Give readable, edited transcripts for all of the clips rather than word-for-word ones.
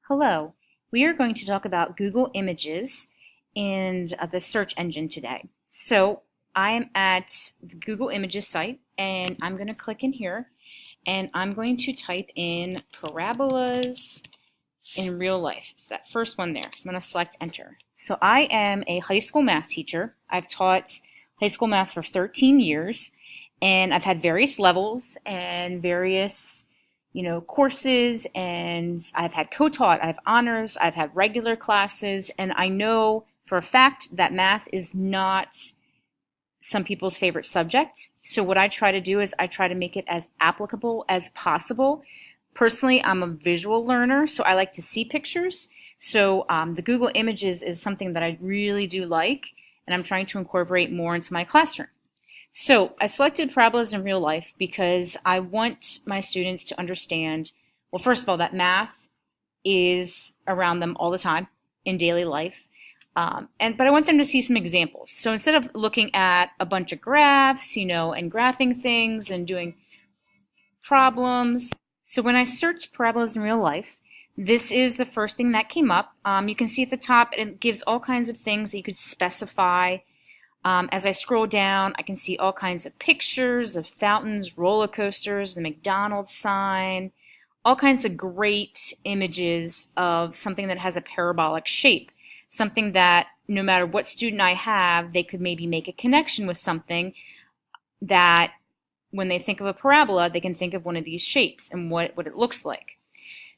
Hello, we are going to talk about Google Images and the search engine today. So I am at the Google Images site and I'm going to click in here and I'm going to type in parabolas in real life. It's that first one there. I'm going to select enter. So I am a high school math teacher. I've taught high school math for 13 years and I've had various levels and various courses, and I've had co-taught, I have honors, I've had regular classes, and I know for a fact that math is not some people's favorite subject. So what I try to do is I try to make it as applicable as possible. Personally, I'm a visual learner, so I like to see pictures. So the Google Images is something that I really do like, and I'm trying to incorporate more into my classroom. So I selected parabolas in real life because I want my students to understand, well, first of all, that math is around them all the time in daily life. But I want them to see some examples. So instead of looking at a bunch of graphs, and graphing things and doing problems. So when I searched parabolas in real life, this is the first thing that came up. You can see at the top, it gives all kinds of things that you could specify. As I scroll down, I can see all kinds of pictures of fountains, roller coasters, the McDonald's sign, all kinds of great images of something that has a parabolic shape, something that no matter what student I have, they could maybe make a connection with something that when they think of a parabola, they can think of one of these shapes and what it looks like.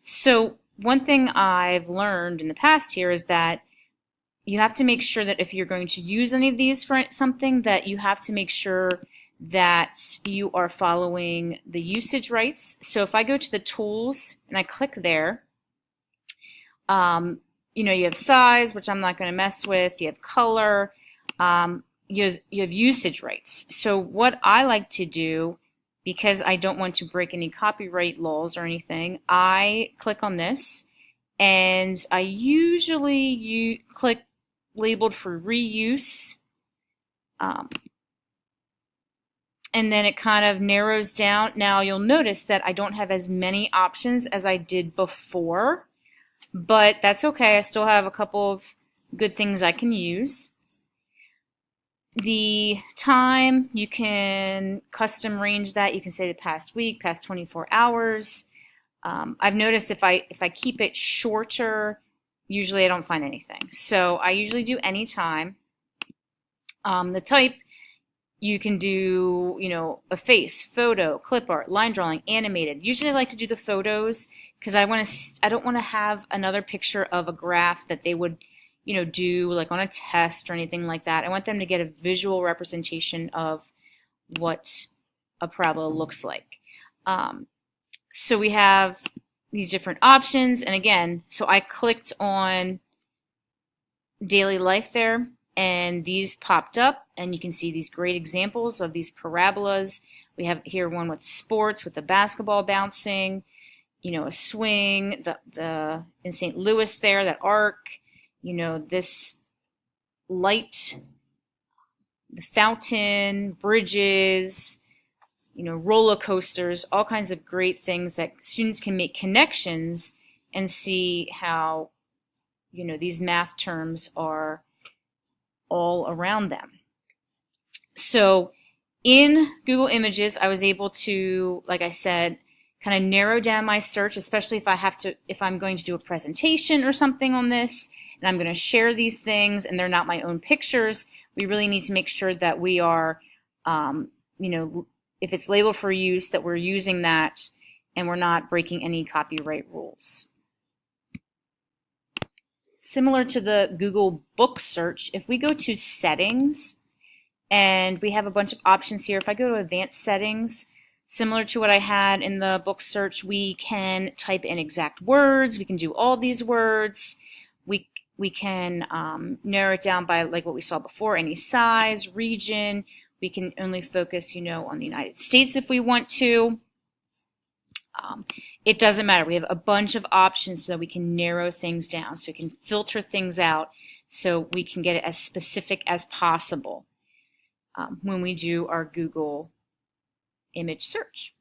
So one thing I've learned in the past here is that you have to make sure that if you're going to use any of these for something, that you have to make sure that you are following the usage rights. So if I go to the tools and I click there, you have size, which I'm not going to mess with. You have color. You have usage rights. So what I like to do, because I don't want to break any copyright laws or anything, I click on this, and I usually click labeled for reuse, and then it kind of narrows down. Now you'll notice that I don't have as many options as I did before, but that's okay. I still have a couple of good things I can use. The time, you can custom range that. You can say the past week, past 24 hours. I've noticed if I keep it shorter, usually I don't find anything. So I usually do anytime. The type, you can do, a face, photo, clip art, line drawing, animated. Usually I like to do the photos because I don't want to have another picture of a graph that they would, do like on a test or anything like that. I want them to get a visual representation of what a parabola looks like. So we have these different options, and again, so I clicked on daily life there, and these popped up, and you can see these great examples of these parabolas. We have here one with sports, with the basketball bouncing, a swing, the in St. Louis there, that arc, this light, the fountain, bridges, roller coasters, all kinds of great things that students can make connections and see how, these math terms are all around them. So in Google Images, I was able to, like I said, kind of narrow down my search, especially if I'm going to do a presentation or something on this, and I'm going to share these things and they're not my own pictures. We really need to make sure that we are, if it's labeled for use, that we're using that and we're not breaking any copyright rules. Similar to the Google book search, if we go to settings, and we have a bunch of options here. If I go to advanced settings, similar to what I had in the book search, we can type in exact words. We can do all these words. We can narrow it down by like what we saw before, any size, region. We can only focus, on the United States if we want to. It doesn't matter. We have a bunch of options so that we can narrow things down, so we can filter things out, so we can get it as specific as possible when we do our Google image search.